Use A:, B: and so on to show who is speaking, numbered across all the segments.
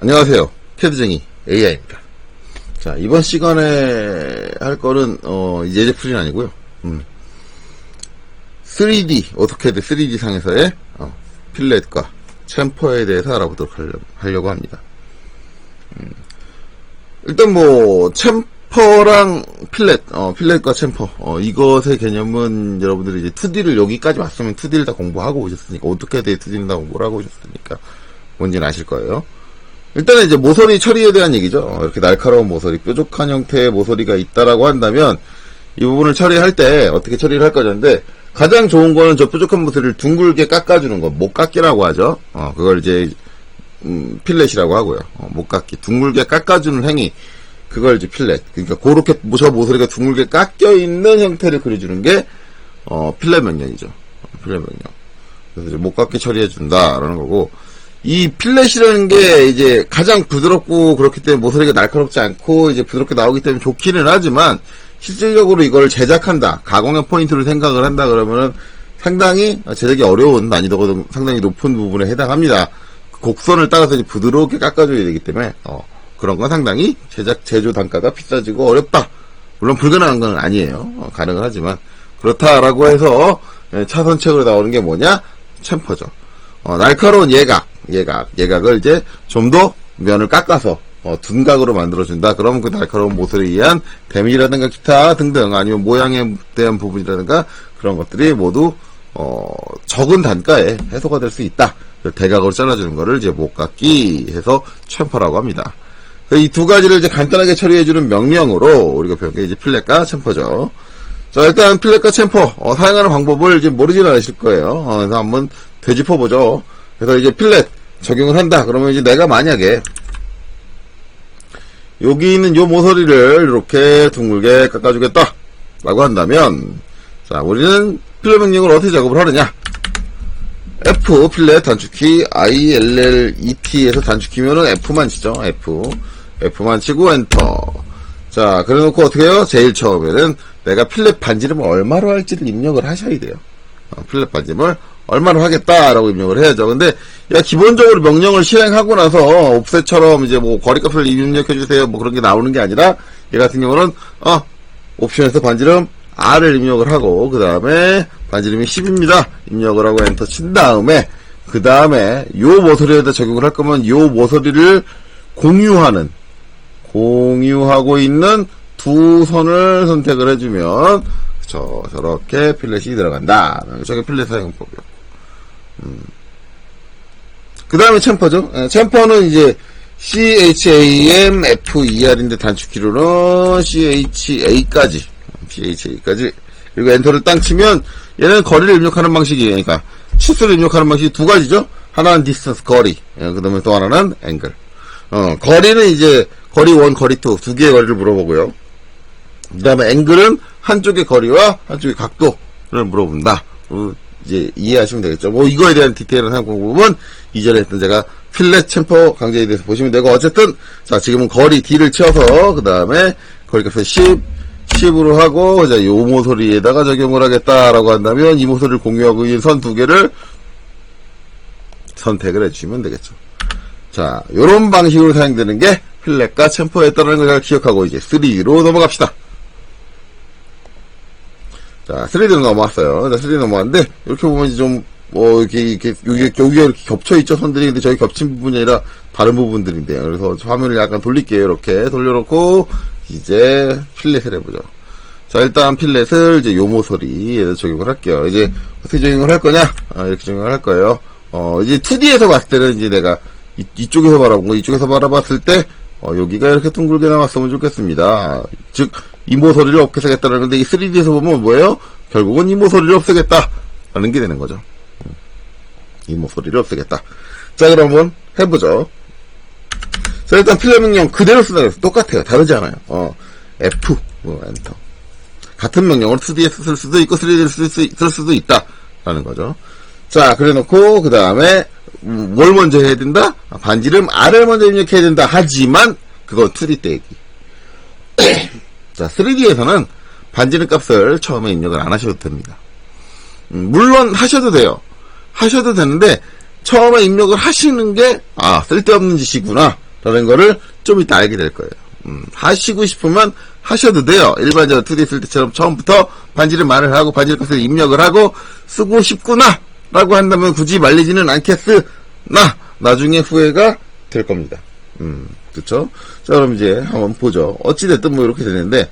A: 안녕하세요. 캐드쟁이 AI입니다. 자, 이번 시간에 할 거는, 예제풀이는 아니고요. 3D, 오토캐드 3D 상에서의, 필렛과 챔퍼에 대해서 알아보도록 하려고 합니다. 일단 챔퍼랑 필렛과 챔퍼, 이것의 개념은 여러분들이 이제 2D를 여기까지 왔으면 2D를 다 공부하고 오셨으니까, 오토캐드의 2D는 다 공부를 하고 오셨으니까, 뭔지는 아실 거예요. 일단은 이제 모서리 처리에 대한 얘기죠. 이렇게 날카로운 모서리, 뾰족한 형태의 모서리가 있다라고 한다면, 이 부분을 처리할 때 어떻게 처리를 할 거냐인데, 가장 좋은 거는 저 뾰족한 모서리를 둥글게 깎아주는 거, 목깎기라고 하죠. 그걸 이제, 필렛이라고 하고요. 목깎기, 둥글게 깎아주는 행위, 그걸 이제 필렛. 그러니까 그렇게 저 모서리가 둥글게 깎여있는 형태를 그려주는 게, 필렛 명령이죠. 필렛 명령. 그래서 이제 목깎기 처리해준다라는 거고, 이 필렛이라는 게 이제 가장 부드럽고 그렇기 때문에 모서리가 날카롭지 않고 이제 부드럽게 나오기 때문에 좋기는 하지만 실질적으로 이걸 제작한다, 가공의 포인트를 생각을 한다 그러면은 상당히 제작이 어려운 난이도가 상당히 높은 부분에 해당합니다. 곡선을 따라서 이제 부드럽게 깎아줘야 되기 때문에 그런 건 상당히 제조 단가가 비싸지고 어렵다. 물론 불가능한 건 아니에요. 가능은 하지만 그렇다라고 해서 차선책으로 나오는 게 뭐냐? 챔퍼죠. 날카로운 예각을 이제 좀 더 면을 깎아서 둔각으로 만들어준다. 그러면 그 날카로운 모서리에 의한 데미지라든가 기타 등등 아니면 모양에 대한 부분이라든가 그런 것들이 모두 적은 단가에 해소가 될 수 있다. 대각으로 잘라주는 거를 이제 목깎기 해서 챔퍼라고 합니다. 이 두 가지를 이제 간단하게 처리해주는 명령으로 우리가 배운 게 이제 필렛과 챔퍼죠. 자, 일단 필렛과 챔퍼 사용하는 방법을 이제 모르진 않으실 거예요. 그래서 한번 되짚어보죠. 그래서 이제 필렛 적용을 한다. 그러면 이제 내가 만약에 여기 있는 요 모서리를 이렇게 둥글게 깎아주겠다 라고 한다면, 자, 우리는 필렛 명령을 어떻게 작업을 하느냐? F 필렛 단축키 ILLET에서 단축키면은 F만 치죠. F만 치고 엔터. 자, 그래 놓고 어떻게 해요? 제일 처음에는 내가 필렛 반지름을 얼마로 할지를 입력을 하셔야 돼요. 필렛 반지름을 얼마로 하겠다라고 입력을 해야죠. 근데 기본적으로 명령을 실행하고 나서 옵셋처럼 이제 거리값을 입력해주세요 그런 게 나오는 게 아니라, 얘 같은 경우는 옵션에서 반지름 R을 입력을 하고 그 다음에 반지름이 10입니다 입력을 하고 엔터 친 다음에, 그 다음에 요 모서리에다 적용을 할 거면 요 모서리를 공유하고 있는 두 선을 선택을 해주면 저렇게 필렛이 들어간다. 저게 필렛 사용법이요. 그 다음에 챔퍼죠. 챔퍼는 이제 CHAMFER인데 단축키로는 CHA까지 그리고 엔터를 땅 치면 얘는 거리를 입력하는 방식이에요. 그러니까 치수를 입력하는 방식이 두 가지죠. 하나는 디스턴스 거리, 그 다음에 또 하나는 앵글. 거리는 이제 거리 1, 거리 2 두 개의 거리를 물어보고요. 그 다음에 앵글은 한쪽의 거리와 한쪽의 각도를 물어본다. 이제 이해하시면 되겠죠. 이거에 대한 디테일한 부분은 이전에 했던 제가 필렛 챔퍼 강좌에 대해서 보시면 되고, 어쨌든 자, 지금은 거리 D를 치어서 그 다음에 거리값을 10으로 하고 이제 요 모서리에다가 적용을 하겠다라고 한다면 이 모서리를 공유하고 있는 선 두 개를 선택을 해주시면 되겠죠. 자, 요런 방식으로 사용되는 게 필렛과 챔퍼였다는 걸 잘 기억하고 이제 3D로 넘어갑시다. 자, 3D로 넘어왔어요. 3D 넘어왔는데, 이렇게 보면 이제 좀, 여기가 이렇게 겹쳐있죠, 선들이. 근데 저기 겹친 부분이 아니라 다른 부분들인데요. 그래서 화면을 약간 돌릴게요. 이렇게 돌려놓고, 이제 필렛을 해보죠. 자, 일단 필렛을 이제 요 모서리에 적용을 할게요. 이제 어떻게 적용을 할 거냐? 이렇게 적용을 할 거예요. 이제 2D에서 봤을 때는 이제 내가 이쪽에서 바라본 거, 이쪽에서 바라봤을 때, 여기가 이렇게 둥글게 나왔으면 좋겠습니다. 즉, 이 모서리를 없애겠다는 건데, 이 3D에서 보면 뭐예요? 결국은 이 모서리를 없애겠다라는 게 되는 거죠. 이 모서리를 없애겠다. 자, 그럼 한번 해보죠. 자, 일단 필렛 명령 그대로 쓰다 그래서 똑같아요. 다르지 않아요. F, 엔터. 같은 명령을 2D에서 쓸 수도 있고, 3D에서 쓸 수도 있다라는 거죠. 자, 그래 놓고, 그 다음에, 뭘 먼저 해야 된다? 반지름 R을 먼저 입력해야 된다. 하지만, 그건 2D 때 얘기. 자, 3D에서는 반지름 값을 처음에 입력을 안 하셔도 됩니다. 물론 하셔도 돼요. 하셔도 되는데 처음에 입력을 하시는 게 쓸데없는 짓이구나 라는 거를 좀 이따 알게 될 거예요. 하시고 싶으면 하셔도 돼요. 일반적으로 2D 쓸 때처럼 처음부터 반지를 말을 하고 반지를 값을 입력을 하고 쓰고 싶구나 라고 한다면 굳이 말리지는 않겠으나 나중에 후회가 될 겁니다. 그쵸? 자, 그럼 이제 한번 보죠. 어찌됐든 뭐 이렇게 되는데,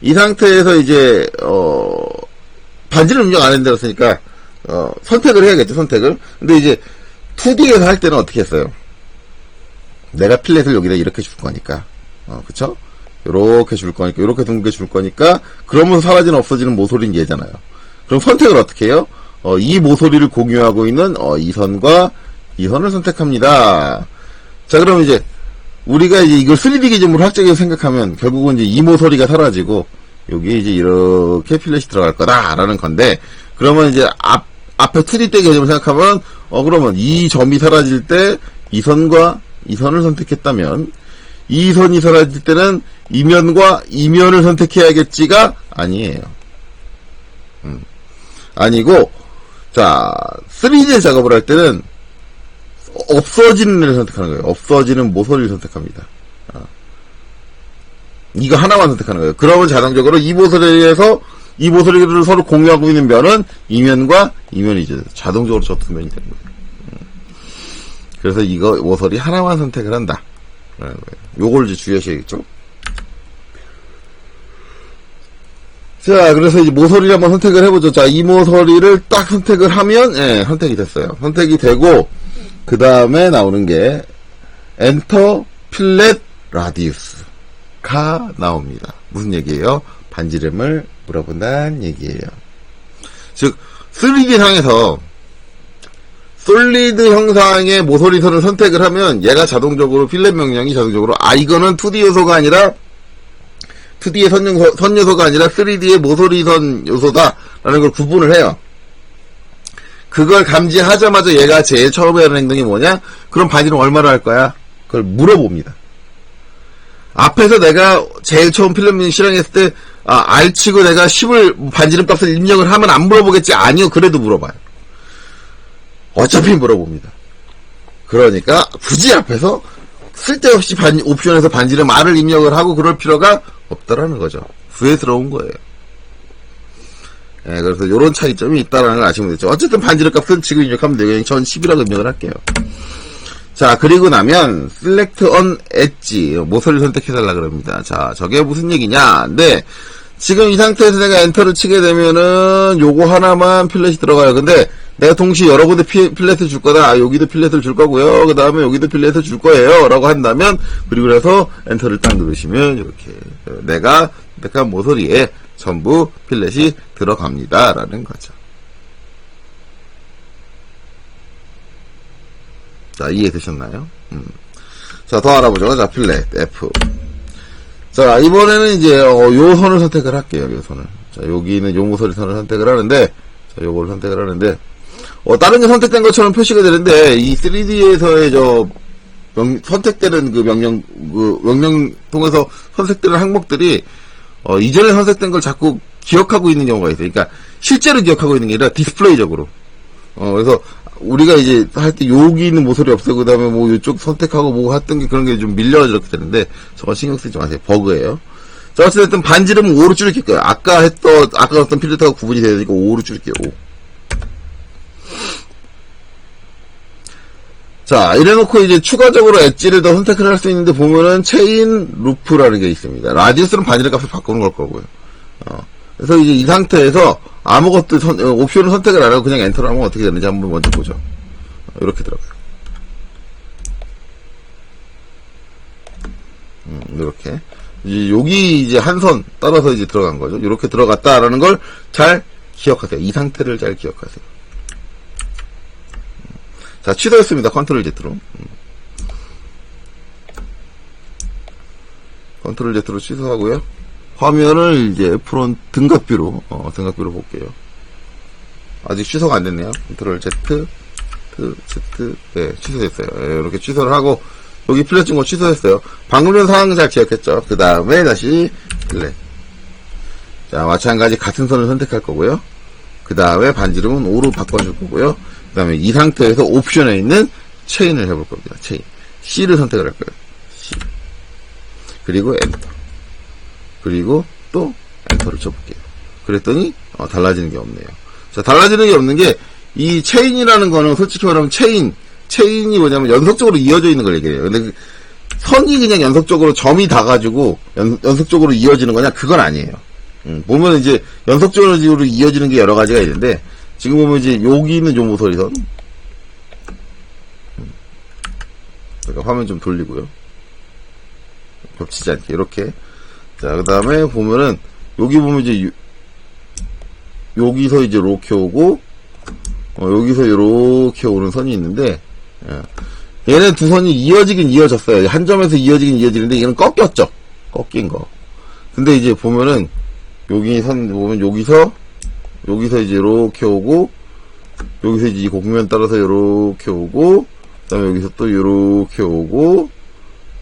A: 이 상태에서 이제, 반지를 입력 안 했으니까, 선택을 해야겠죠, 선택을. 근데 이제, 2D에서 할 때는 어떻게 했어요? 내가 필렛을 여기다 이렇게 줄 거니까, 그쵸? 요렇게 줄 거니까, 요렇게 둥글게 줄 거니까, 그러면서 사라지는 없어지는 모서리는 얘잖아요. 그럼 선택을 어떻게 해요? 이 모서리를 공유하고 있는, 이 선과 이 선을 선택합니다. 자, 그럼 이제, 우리가 이제 이걸 3D 기준으로 학적으로 생각하면, 결국은 이제 이 모서리가 사라지고, 여기에 이제 이렇게 필렛이 들어갈 거다라는 건데, 그러면 이제 앞에 2D 때 개념을 생각하면, 그러면 이 점이 사라질 때, 이 선과 이 선을 선택했다면, 이 선이 사라질 때는 이면과 이면을 선택해야겠지가 아니에요. 아니고, 자, 3D 작업을 할 때는, 없어지는 애를 선택하는 거예요. 없어지는 모서리를 선택합니다. 이거 하나만 선택하는 거예요. 그러면 자동적으로 이 모서리에서 이 모서리를 서로 공유하고 있는 면은 이면과 이면이죠. 자동적으로 저 두 면이 되는 거예요. 그래서 이거 모서리 하나만 선택을 한다. 요걸 이제 주의하셔야겠죠. 자, 그래서 이제 모서리를 한번 선택을 해보죠. 자, 이 모서리를 딱 선택을 하면, 예, 선택이 됐어요. 선택이 되고, 그 다음에 나오는 게 엔터 필렛 라디우스가 나옵니다. 무슨 얘기예요? 반지름을 물어본다는 얘기예요. 즉 3D 상에서 솔리드 형상의 모서리선을 선택을 하면 얘가 자동적으로 필렛 명령이 자동적으로 이거는 2D 요소가 아니라 2D의 선 요소가 아니라 3D의 모서리선 요소다라는 걸 구분을 해요. 그걸 감지하자마자 얘가 제일 처음에 하는 행동이 뭐냐? 그럼 반지름 얼마로 할 거야? 그걸 물어봅니다. 앞에서 내가 제일 처음 필름 실행했을 때, R치고 내가 10을 반지름 값을 입력을 하면 안 물어보겠지? 아니요, 그래도 물어봐요. 어차피 물어봅니다. 그러니까, 굳이 앞에서 쓸데없이 옵션에서 반지름 R을 입력을 하고 그럴 필요가 없다라는 거죠. 후회스러운 거예요. 예, 그래서 요런 차이점이 있다라는 걸 아시면 되죠. 어쨌든 반지름 값은 지금 입력하면 되고, 그냥 전 10이라고 입력을 할게요. 자, 그리고 나면, select on edge, 모서리를 선택해달라 그럽니다. 자, 저게 무슨 얘기냐? 근데, 지금 이 상태에서 내가 엔터를 치게 되면은, 요거 하나만 필렛이 들어가요. 근데, 내가 동시에 여러 군데 필렛을 줄 거다. 여기도 필렛을 줄 거고요. 그 다음에 여기도 필렛을 줄 거예요. 라고 한다면, 그리고 나서 엔터를 딱 누르시면, 이렇게, 내가 선택한 모서리에 전부 필렛이 들어갑니다. 라는 거죠. 자, 이해되셨나요? 자, 더 알아보죠. 자, 필렛, F. 자, 이번에는 이제, 요 선을 선택을 할게요. 요 선을. 자, 여기는 요 모서리 선을 선택을 하는데, 자, 요걸 선택을 하는데, 다른 게 선택된 것처럼 표시가 되는데, 이 3D에서의 선택되는 명령 통해서 선택되는 항목들이, 이전에 선택된 걸 자꾸 기억하고 있는 경우가 있어요. 그러니까, 실제로 기억하고 있는 게 아니라 디스플레이적으로. 그래서, 우리가 이제 할 때 여기 있는 모서리 없애고 그다음에 뭐 이쪽 선택하고 뭐 했던 게 그런 게 좀 밀려 이렇게 되는데 저건 신경 쓰지 마세요. 버그예요. 자, 어쨌든 반지름은 5로 줄일 거예요. 아까 어떤 필렛하고 구분이 되야 되니까 5로 줄일게요. 5. 자, 이래놓고 이제 추가적으로 엣지를 더 선택을 할 수 있는데 보면은 체인 루프라는 게 있습니다. 라디우스는 반지름 값을 바꾸는 걸 거고요. 그래서 이제 이 상태에서 아무것도 옵션을 선택을 안 하고 그냥 엔터를 하면 어떻게 되는지 한번 먼저 보죠. 이렇게 들어가요. 이렇게. 여기 이제 한 선 따라서 이제 들어간 거죠. 이렇게 들어갔다라는 걸 잘 기억하세요. 이 상태를 잘 기억하세요. 자, 취소했습니다. 컨트롤 Z로. 컨트롤 Z로 취소하고요. 화면을 이제 프론 등각뷰로 볼게요. 아직 취소가 안 됐네요. 컨트롤 Z, 네, 취소됐어요. 네, 이렇게 취소를 하고, 여기 필렛 준 거 취소했어요. 방금 전 상황 잘 기억했죠. 그 다음에 다시 필렛. 자, 마찬가지 같은 선을 선택할 거고요. 그 다음에 반지름은 5로 바꿔줄 거고요. 그 다음에 이 상태에서 옵션에 있는 체인을 해볼 겁니다. 체인. C를 선택을 할 거예요. 그리고 엔터. 그리고 또 엔터를 쳐볼게요. 그랬더니 달라지는 게 없네요. 자, 달라지는 게 없는 게 이 체인이라는 거는 솔직히 말하면 체인이 뭐냐면 연속적으로 이어져 있는 걸 얘기해요. 근데 그 선이 그냥 연속적으로 점이 닿아가지고 연속적으로 이어지는 거냐? 그건 아니에요. 보면 이제 연속적으로 이어지는 게 여러 가지가 있는데 지금 보면 이제 여기 있는 요 모서리선 그러니까 화면 좀 돌리고요. 겹치지 않게 이렇게. 자, 그 다음에 보면은 여기 보면 이제 여기서 이제 이렇게 오고 여기서 이렇게 오는 선이 있는데 얘네 두 선이 이어지긴 이어졌어요. 한 점에서 이어지긴 이어지는데 얘는 꺾였죠. 꺾인 거. 근데 이제 보면은 여기 선 보면 여기서 이제 이렇게 오고 여기서 이제 이 곡면 따라서 이렇게 오고 그다음에 여기서 또 이렇게 오고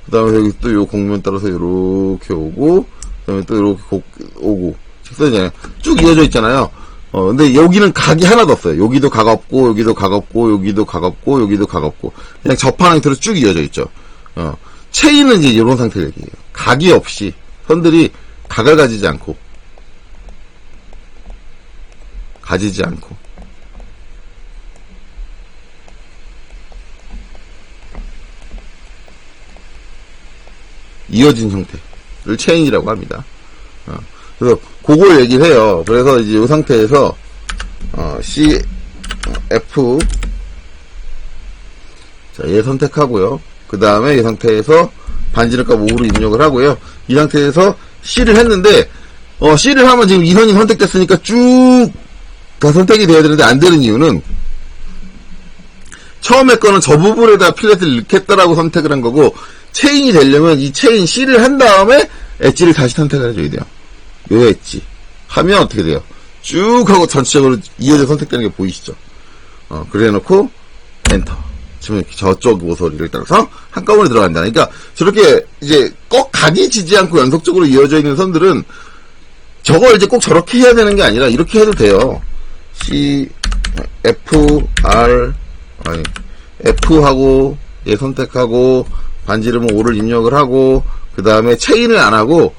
A: 그다음에 여기 또 요 곡면 따라서 이렇게 오고 그다음에 또 이렇게 오고 직선이잖아요. 쭉 이어져 있잖아요. 근데 여기는 각이 하나도 없어요. 여기도 각 없고, 여기도 각 없고, 여기도 각 없고, 여기도 각 없고. 그냥 접한 형태로 쭉 이어져 있죠. 체인은 이제 이런 상태를 얘기해요. 각이 없이, 선들이 각을 가지지 않고, 이어진 형태를 체인이라고 합니다. 그래서 그걸 얘기를 해요. 그래서 이제 이 상태에서 C, F 자, 얘 선택하고요. 그 다음에 이 상태에서 반지름값 5로 입력을 하고요. 이 상태에서 C를 했는데 C를 하면 지금 이 선이 선택됐으니까 쭉 다 선택이 돼야 되는데 안 되는 이유는 처음에 거는 저 부분에다 필렛을 넣겠다라고 선택을 한 거고 체인이 되려면 이 체인 C를 한 다음에 엣지를 다시 선택을 해줘야 돼요. 요 엣지 하면 어떻게 돼요? 쭉 하고 전체적으로 이어져 선택되는 게 보이시죠? 그래 놓고 엔터 지금 저쪽 모서리를 따라서 한꺼번에 들어간다. 그러니까 저렇게 이제 꼭 각이 지지 않고 연속적으로 이어져 있는 선들은 저걸 이제 꼭 저렇게 해야 되는 게 아니라 이렇게 해도 돼요. C, F, R F 하고 얘 선택하고 반지름은 5를 입력을 하고 그 다음에 체인을 안 하고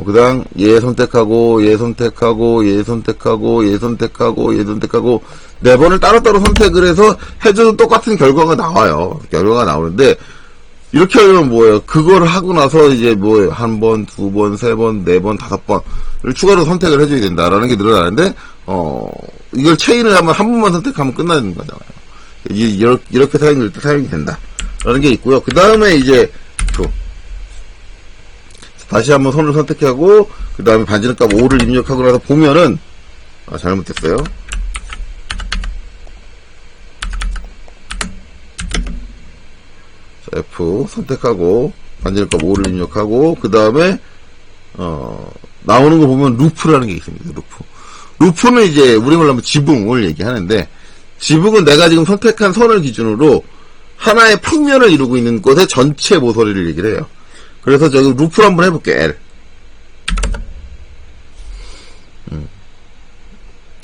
A: 그 다음 얘 선택하고 얘 선택하고 얘 선택하고 얘 선택하고 얘 선택하고 네 번을 따로따로 선택을 해서 해줘도 똑같은 결과가 나와요. 결과가 나오는데 이렇게 하려면 뭐예요? 그걸 하고 나서 이제 뭐예요? 한 번, 두 번, 세 번, 네 번, 다섯 번을 추가로 선택을 해줘야 된다라는 게 늘어나는데 이걸 체인을 하면 한 번만 선택하면 끝나는 거잖아요. 이렇게 사용이 된다라는 게 있고요. 그 다음에 이제 다시 한번 선을 선택하고 그 다음에 반지름값 5를 입력하고 나서 보면은 잘못됐어요. 자, F 선택하고 반지름값 5를 입력하고 그 다음에 나오는 거 보면 루프라는 게 있습니다. 루프는 이제 우리 말로 하면 지붕을 얘기하는데 지붕은 내가 지금 선택한 선을 기준으로 하나의 평면을 이루고 있는 곳의 전체 모서리를 얘기를 해요. 그래서 저기 루프를 한번 해볼게요. L.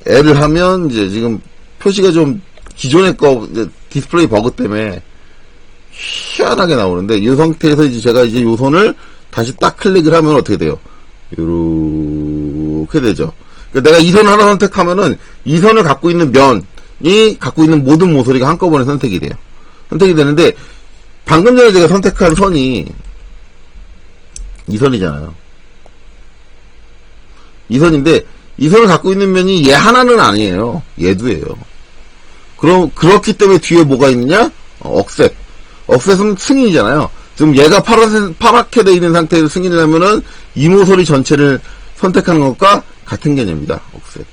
A: L을 하면 이제 지금 표시가 좀 기존의 거 디스플레이 버그 때문에 희한하게 나오는데 이 상태에서 이제 제가 이제 요 선을 다시 딱 클릭을 하면 어떻게 돼요? 요렇게 되죠. 그러니까 내가 이 선을 하나 선택하면은 이 선을 갖고 있는 면이 갖고 있는 모든 모서리가 한꺼번에 선택이 돼요. 선택이 되는데 방금 전에 제가 선택한 선이 이 선이잖아요. 이 선인데 이 선을 갖고 있는 면이 얘 하나는 아니에요. 얘도예요. 그렇기 때문에 뒤에 뭐가 있느냐? 억셋. 억셋은 승인이잖아요. 지금 얘가 파랗게 되어 있는 상태에서 승인을 하면은 이 모서리 전체를 선택하는 것과 같은 개념입니다. 억셋.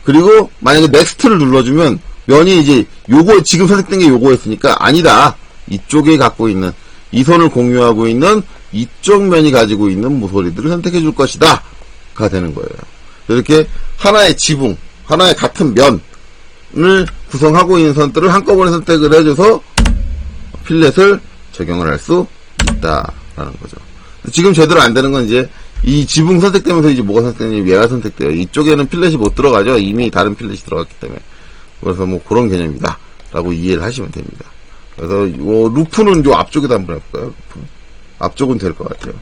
A: 그리고 만약에 넥스트를 눌러주면 면이 이제 요거 지금 선택된 게 요거였으니까 아니다. 이쪽에 갖고 있는 이 선을 공유하고 있는 이쪽 면이 가지고 있는 모서리들을 선택해 줄 것이다 가 되는 거예요. 이렇게 하나의 지붕, 하나의 같은 면을 구성하고 있는 선들을 한꺼번에 선택을 해줘서 필렛을 적용을 할 수 있다라는 거죠. 지금 제대로 안 되는 건 이제 이 지붕 선택되면서 이제 뭐가 선택되냐면 얘가 선택돼요. 이쪽에는 필렛이 못 들어가죠. 이미 다른 필렛이 들어갔기 때문에. 그래서 뭐 그런 개념이다 라고 이해를 하시면 됩니다. 그래서 요 루프는 요 앞쪽에다 한번 해볼까요? 루프. 앞쪽은 될 것 같아요.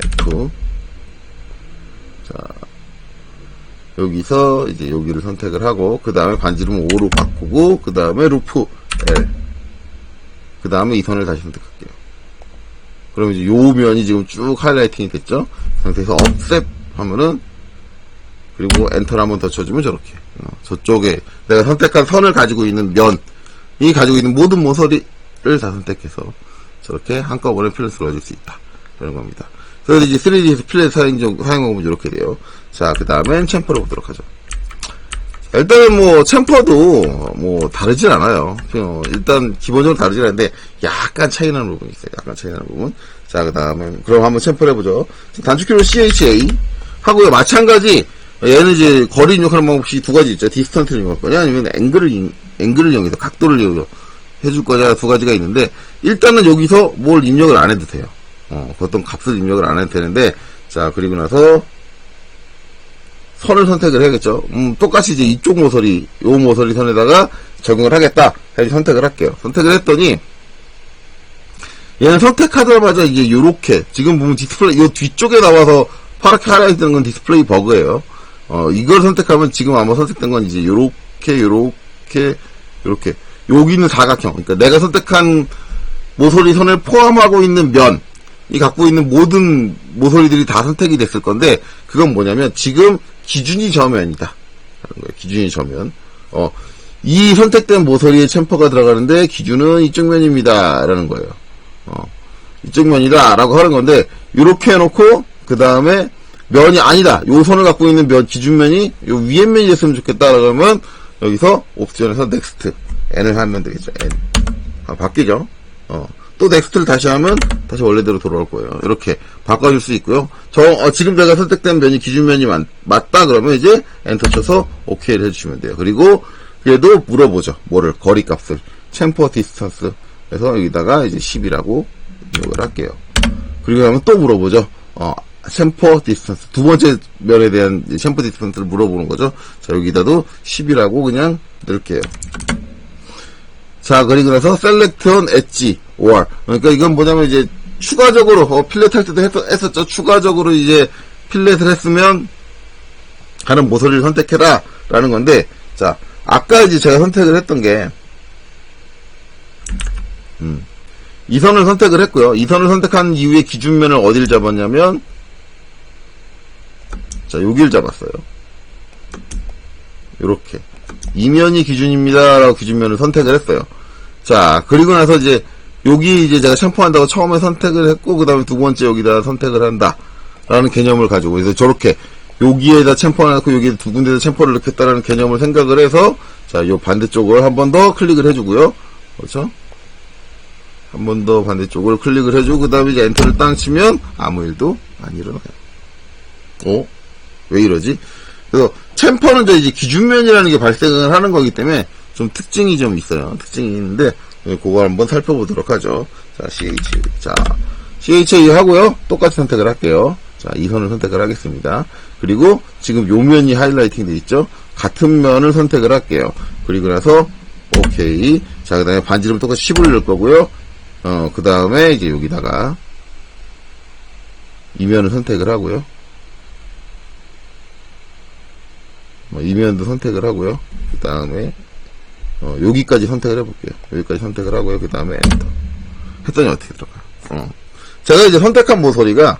A: F. 자, 여기서 이제 여기를 선택을 하고, 그 다음에 반지름 5로 바꾸고, 그 다음에 루프 L. 그 다음에 이 선을 다시 선택할게요. 그럼 이제 요 면이 지금 쭉 하이라이팅이 됐죠? 상태에서 업셋 하면은, 그리고 엔터를 한번 더 쳐주면 저렇게. 저쪽에 내가 선택한 선을 가지고 있는 면이 가지고 있는 모든 모서리를 다 선택해서 저렇게 한꺼번에 필렛을 넣어줄 수 있다. 그런 겁니다. 그래서 이제 3D에서 필렛 사용 방법은 이렇게 돼요. 자, 그 다음엔 챔퍼를 보도록 하죠. 일단은 뭐, 챔퍼도 뭐, 다르진 않아요. 일단, 기본적으로 다르진 않은데, 약간 차이 나는 부분이 있어요. 약간 차이 나는 부분. 자, 그 다음에, 그럼 한번 챔퍼를 해보죠. 단축키로 CHA 하고요. 마찬가지, 얘는 이제, 거리 입력하는 방법이 두 가지 있죠. 디스턴트를 이용할 거냐, 아니면 앵글을 이용해서, 각도를 이용해서 해줄 거냐, 두 가지가 있는데, 일단은 여기서 뭘 입력을 안 해도 돼요. 어떤 값을 입력을 안 해도 되는데, 자, 그리고 나서, 선을 선택을 해야겠죠. 똑같이 이제 이쪽 모서리, 요 모서리 선에다가 적용을 하겠다. 해서 선택을 할게요. 선택을 했더니, 얘는 선택하자마자 이게 요렇게, 지금 보면 디스플레이, 요 뒤쪽에 나와서 파랗게 하이라이트 되는 건 디스플레이 버그예요. 이걸 선택하면 지금 아마 선택된 건 이제 요렇게. 여기는 사각형. 그러니까 내가 선택한 모서리 선을 포함하고 있는 면, 이 갖고 있는 모든 모서리들이 다 선택이 됐을 건데, 그건 뭐냐면, 지금 기준이 저 면이다. 하는 거예요. 기준이 저 면. 이 선택된 모서리에 챔퍼가 들어가는데, 기준은 이쪽 면입니다. 라는 거예요. 이쪽 면이다. 라고 하는 건데, 요렇게 해놓고, 그 다음에, 면이 아니다. 요 선을 갖고 있는 면, 기준면이, 요 위에 면이 됐으면 좋겠다. 라고 하면, 여기서 옵션에서 넥스트. N을 하면 되겠죠. N. 바뀌죠? 또 넥스트를 다시 하면 다시 원래대로 돌아올 거예요. 이렇게 바꿔줄 수 있고요. 지금 내가 선택된 면이 기준면이 맞다 그러면 이제 엔터 쳐서 OK를 해주시면 돼요. 그리고 얘도 물어보죠. 뭐를? 거리값을. 챔퍼 디스턴스. 그래서 여기다가 이제 10이라고 입력을 할게요. 그리고 하면 또 물어보죠. 챔퍼 디스턴스. 두 번째 면에 대한 챔퍼 디스턴스를 물어보는 거죠. 자, 여기다도 10이라고 그냥 넣을게요. 자, 그리고 나서 select on edge or. 그러니까 이건 뭐냐면 이제 추가적으로 필렛 할 때도 했었죠. 추가적으로 이제 필렛을 했으면 하는 모서리를 선택해라 라는 건데, 자, 아까 이제 제가 선택을 했던 게 이 선을 선택을 했고요. 이 선을 선택한 이후에 기준면을 어디를 잡았냐면, 자, 여기를 잡았어요. 요렇게. 이 면이 기준입니다. 라고 기준면을 선택을 했어요. 자, 그리고 나서 이제, 여기 이제 제가 챔퍼한다고 처음에 선택을 했고, 그 다음에 두 번째 여기다 선택을 한다. 라는 개념을 가지고, 그래서 저렇게, 여기에다 챔퍼를 넣고, 여기에 두 군데에다 챔퍼를 넣겠다라는 개념을 생각을 해서, 자, 요 반대쪽을 한 번 더 클릭을 해주고요. 그렇죠? 한 번 더 반대쪽을 클릭을 해주고, 그 다음에 이제 엔터를 땅 치면, 아무 일도 안 일어나요. 왜 이러지? 그래서, 챔퍼는 이제 기준면이라는 게 발생을 하는 거기 때문에 좀 특징이 좀 있어요. 특징이 있는데 그거 한번 살펴보도록 하죠. 자, CHA 하고요. 똑같이 선택을 할게요. 자, 이 선을 선택을 하겠습니다. 그리고 지금 요 면이 하이라이팅 돼 있죠. 같은 면을 선택을 할게요. 그리고 나서 OK. 자, 그 다음에 반지름 똑같이 10을 넣을 거고요. 그 다음에 이제 여기다가 이 면을 선택을 하고요. 이면도 선택을 하고요. 그 다음에 여기까지 선택을 해볼게요. 여기까지 선택을 하고요. 그 다음에 엔터 했더니 어떻게 들어가요? 제가 이제 선택한 모서리가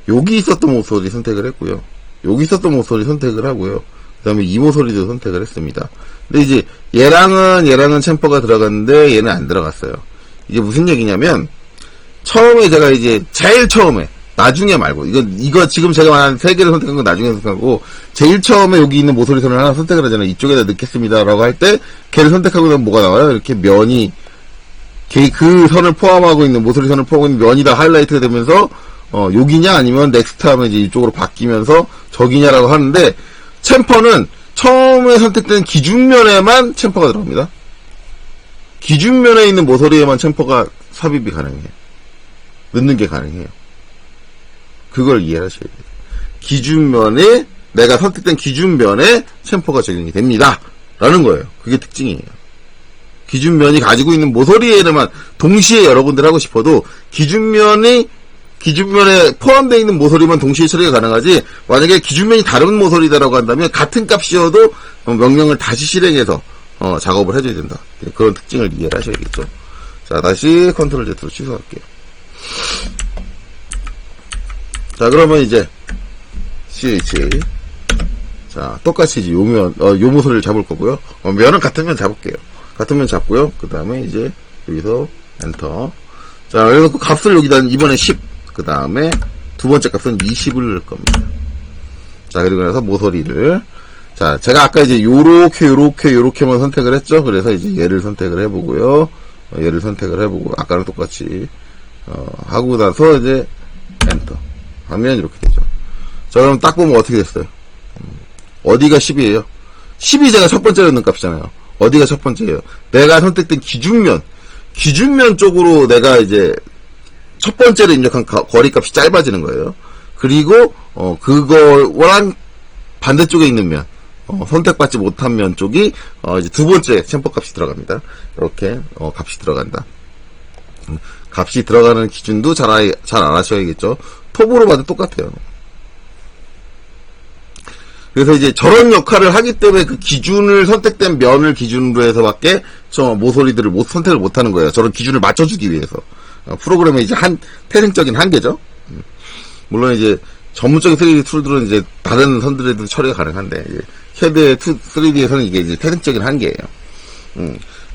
A: 여기 있었던 모서리 선택을 했고요. 여기 있었던 모서리 선택을 하고요. 그 다음에 이 모서리도 선택을 했습니다. 근데 이제 얘랑은 챔퍼가 들어갔는데 얘는 안 들어갔어요. 이게 무슨 얘기냐면, 처음에 제가 이제, 제일 처음에, 나중에 말고, 이거 지금 제가 말한 세 개를 선택한 건 나중에 선택하고, 제일 처음에 여기 있는 모서리 선을 하나 선택을 하잖아요. 이쪽에다 넣겠습니다. 라고 할 때, 걔를 선택하고 나면 뭐가 나와요? 이렇게 면이, 그 선을 포함하고 있는, 모서리 선을 포함하고 있는 면이 다 하이라이트가 되면서, 여기냐 아니면 넥스트 하면 이제 이쪽으로 바뀌면서, 저기냐라고 하는데, 챔퍼는 처음에 선택된 기준면에만 챔퍼가 들어갑니다. 기준면에 있는 모서리에만 챔퍼가 삽입이 가능해요. 넣는 게 가능해요. 그걸 이해하셔야 돼요. 기준면에 내가 선택된 기준면에 챔퍼가 적용이 됩니다. 라는 거예요. 그게 특징이에요. 기준면이 가지고 있는 모서리에만 동시에 여러 군데를 하고 싶어도 기준면에 포함되어 있는 모서리만 동시에 처리가 가능하지, 만약에 기준면이 다른 모서리다라고 한다면 같은 값이어도 명령을 다시 실행해서 작업을 해줘야 된다. 그런 특징을 이해를 하셔야겠죠. 자, 다시 컨트롤 Z로 취소할게요. 자, 그러면 이제 CH, 자, 똑같이 이제 요 모서리를 잡을 거고요. 면은 같은 면 잡을게요. 같은 면 잡고요. 그 다음에 이제 여기서 엔터. 자, 그래서 그 값을 여기다 이번에 10, 그 다음에 두 번째 값은 20을 넣을 겁니다. 자, 그리고 나서 모서리를, 자, 제가 아까 이제 요렇게만 선택을 했죠. 그래서 이제 얘를 선택을 해보고요. 얘를 선택을 해보고, 아까랑 똑같이, 하고 나서 이제 엔터 하면 이렇게 되죠. 자, 그럼 딱 보면 어떻게 됐어요? 어디가 10이에요? 10이 제가 첫 번째로 넣는 값이잖아요. 어디가 첫 번째예요? 내가 선택된 기준면 쪽으로 내가 이제 첫 번째로 입력한 거리값이 짧아지는 거예요. 그리고 그거랑 반대쪽에 있는 면, 선택받지 못한 면 쪽이 이제 두 번째 챔퍼 값이 들어갑니다. 이렇게 값이 들어간다. 값이 들어가는 기준도 잘 알아셔야겠죠. 톱으로 봐도 똑같아요. 그래서 이제 저런 역할을 하기 때문에 그 기준을 선택된 면을 기준으로 해서밖에 저 모서리들을 선택을 못하는 거예요. 저런 기준을 맞춰주기 위해서. 프로그램의 이제 태생적인 한계죠. 물론 이제 전문적인 3D 툴들은 이제 다른 선들에도 처리가 가능한데, 이제 CAD의 3D에서는 이게 이제 태생적인 한계예요.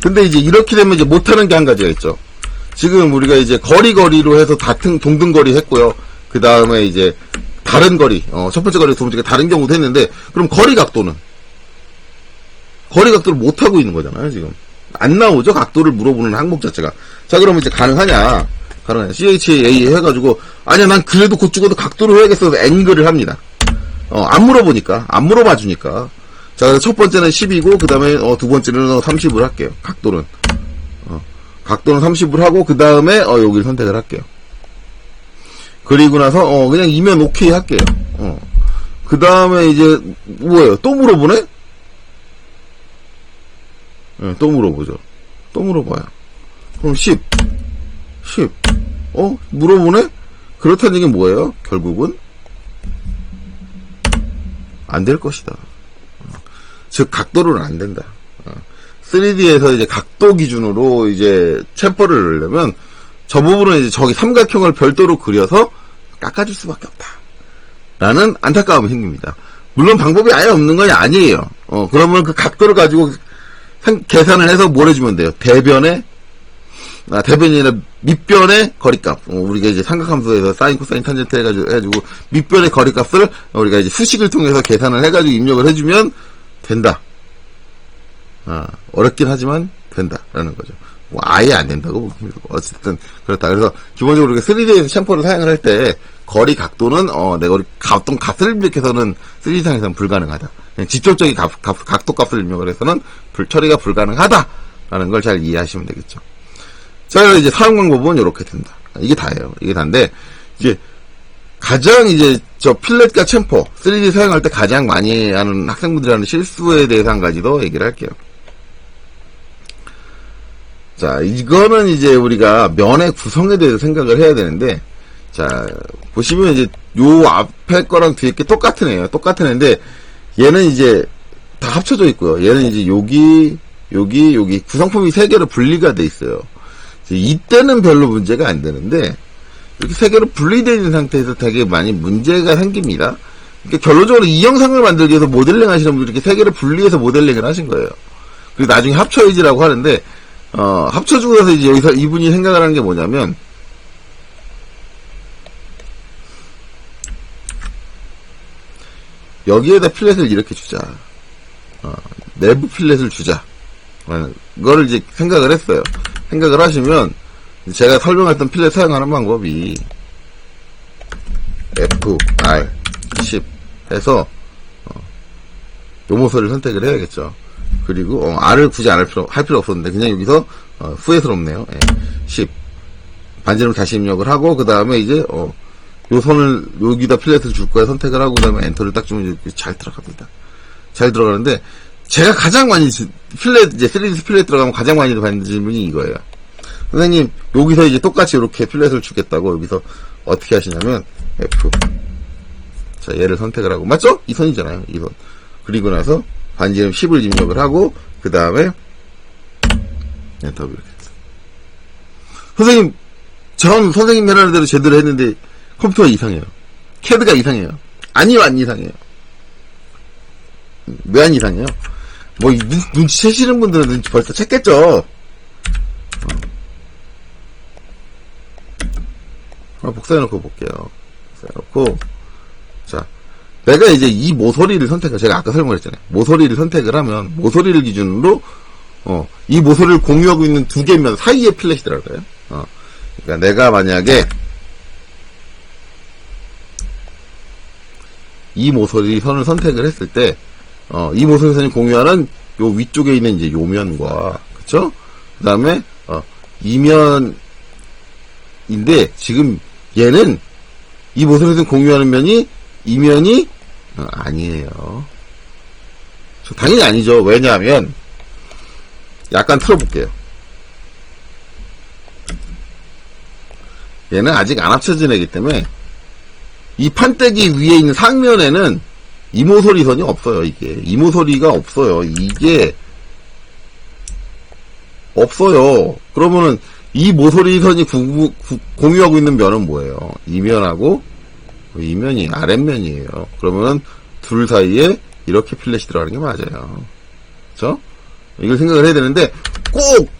A: 근데 이제 이렇게 되면 이제 못하는 게 한 가지가 있죠. 지금 우리가 이제 거리로 해서 동등거리 했고요. 그 다음에 이제 다른 거리, 첫 번째 거리, 두 번째 거리 다른 경우도 했는데, 그럼 거리 각도를 못하고 있는 거잖아요, 지금. 안 나오죠? 각도를 물어보는 항목 자체가. 자, 그러면 이제 가능하냐. CHA 해가지고, 아니야, 난 그래도 곧 죽어도 각도를 해야겠어서 앵글을 합니다. 안 물어봐 주니까. 자, 첫 번째는 10이고, 그 다음에, 두 번째는 30을 할게요. 각도는 30을 하고, 그 다음에, 여기를 선택을 할게요. 그리고 나서, 그냥 이면 오케이 할게요. 그 다음에 이제, 뭐예요? 또 물어보네? 또 물어보죠. 또 물어봐요. 그럼 10. 물어보네? 그렇다는 얘기는 뭐예요? 결국은? 안 될 것이다. 즉, 각도로는 안 된다. 3D에서 이제 각도 기준으로 이제 챔퍼를 넣으려면, 저 부분은 이제 저기 삼각형을 별도로 그려서 깎아줄 수밖에 없다. 라는 안타까움이 생깁니다. 물론 방법이 아예 없는 건 아니에요. 그러면 그 각도를 가지고 계산을 해서 뭘 해주면 돼요? 대변이 아니라 밑변의 거리값. 우리가 이제 삼각함수에서 사인, 코사인, 탄젠트 해가지고 밑변의 거리값을 우리가 이제 수식을 통해서 계산을 해가지고 입력을 해주면 된다. 어렵긴 하지만 된다라는 거죠. 뭐 아예 안 된다고 어쨌든 그렇다. 그래서 기본적으로 우리가 3D에서 챔퍼를 사용을 할 때 거리 각도는 내가 우리 어떤 값을 입력해서는 3D상에서는 불가능하다. 그냥 직접적인 각도 값을 입력을 해서는 처리가 불가능하다라는 걸 잘 이해하시면 되겠죠. 자, 이제 사용 방법은 이렇게 된다. 이게 다예요. 이게 다인데 이제 가장 이제 저 필렛과 챔퍼 3D 사용할 때 가장 많이 하는 학생분들이 하는 실수에 대해서 한 가지 더 얘기를 할게요. 자, 이거는 이제 우리가 면의 구성에 대해서 생각을 해야 되는데, 자, 보시면 이제 요 앞에 거랑 뒤에 게 똑같은 애예요. 똑같은 애인데, 얘는 이제 다 합쳐져 있고요. 얘는 이제 여기 구성품이 3개로 분리가 돼 있어요. 이때는 별로 문제가 안 되는데, 이렇게 3개로 분리되어 있는 상태에서 되게 많이 문제가 생깁니다. 그러니까 결론적으로 이 영상을 만들기 위해서 모델링 하시는 분들이 이렇게 3개를 분리해서 모델링을 하신 거예요. 그리고 나중에 합쳐야지라고 하는데, 합쳐주고 나서 이제 여기서 이분이 생각을 하는 게 뭐냐면, 여기에다 필렛을 이렇게 주자. 내부 필렛을 주자. 그거를 이제 생각을 했어요. 생각을 하시면, 제가 설명했던 필렛 사용하는 방법이, FR10 해서, 요 모서리를 선택을 해야겠죠. 그리고 R을 굳이 할 필요 없었는데 그냥 여기서 후회스럽네요. 10 반지름 다시 입력을 하고 그 다음에 이제 요 선을 여기다 필렛을 줄 거야 선택을 하고 그다음에 엔터를 딱 주면 이렇게 잘 들어갑니다. 잘 들어가는데 제가 가장 많이 필렛 이제 3D 필렛 들어가면 가장 많이 받는 질문이 이거예요. 선생님 여기서 이제 똑같이 이렇게 필렛을 주겠다고 여기서 어떻게 하시냐면 F 자 얘를 선택을 하고 맞죠? 이 선이잖아요. 이 선. 그리고 나서 반지름 10을 입력을 하고 그 다음에 엔터 이렇게 선생님 전 선생님 해라는 대로 제대로 했는데 컴퓨터가 이상해요. 캐드가 이상해요. 아니요 안 이상해요. 왜 안 이상해요? 뭐 눈치채시는 분들은 눈치 벌써 챘겠죠. 복사해놓고 볼게요. 복사해놓고 자 내가 이제 이 모서리를 선택을 제가 아까 설명했잖아요. 모서리를 선택을 하면 모서리를 기준으로 이 모서리를 공유하고 있는 두 개면 사이에 필렛이 들어가요. 그러니까 내가 만약에 이 모서리 선을 선택을 했을 때 이 모서리 선이 공유하는 요 위쪽에 있는 이제 요 면과 그쵸? 그 다음에 이면인데 지금 얘는 이 모서리 선 공유하는 면이 이 면이 아니에요. 당연히 아니죠. 왜냐하면 약간 틀어볼게요. 얘는 아직 안 합쳐진 애기 때문에 이 판때기 위에 있는 상면에는 이모서리 선이 없어요. 이게 이모서리가 없어요. 이게 없어요. 그러면은 이 모서리 선이 공유하고 있는 면은 뭐예요? 이 면하고 이 면이 아랫면이에요. 그러면은 둘 사이에 이렇게 필렛이 들어가는 게 맞아요. 그렇죠? 이걸 생각을 해야 되는데 꼭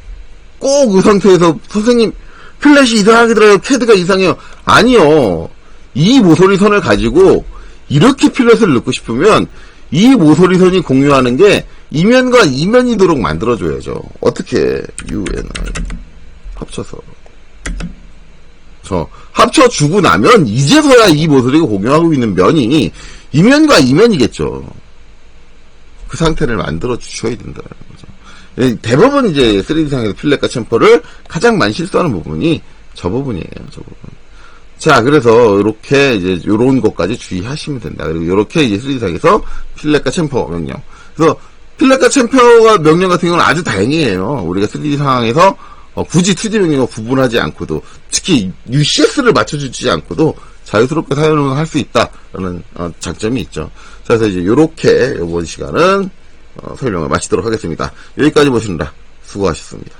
A: 이 상태에서 선생님 필렛이 이상하게 들어요. 캐드가 이상해요. 아니요. 이 모서리 선을 가지고 이렇게 필렛을 넣고 싶으면 이 모서리 선이 공유하는 게 이면과 이면이도록 만들어줘야죠. 어떻게 UNI 합쳐서 합쳐주고 나면 이제서야 이 모서리가 공유하고 있는 면이 이면과 이면이겠죠. 그 상태를 만들어 주셔야 된다는 거죠. 대부분 이제 3D상에서 필렛과 챔퍼를 가장 많이 실수하는 부분이 저 부분이에요. 저 부분. 자, 그래서 이렇게 이제 요런 것까지 주의하시면 된다. 그리고 이렇게 이제 3D상에서 필렛과 챔퍼 명령. 그래서 필렛과 챔퍼가 명령 같은 경우는 아주 다행이에요. 우리가 3D 상황에서 굳이 2D 명령과 구분하지 않고도 특히 UCS를 맞춰주지 않고도 자유스럽게 사용을 할 수 있다라는 장점이 있죠. 자, 그래서 이제 이렇게 이번 시간은 설명을 마치도록 하겠습니다. 여기까지 보시느라 수고하셨습니다.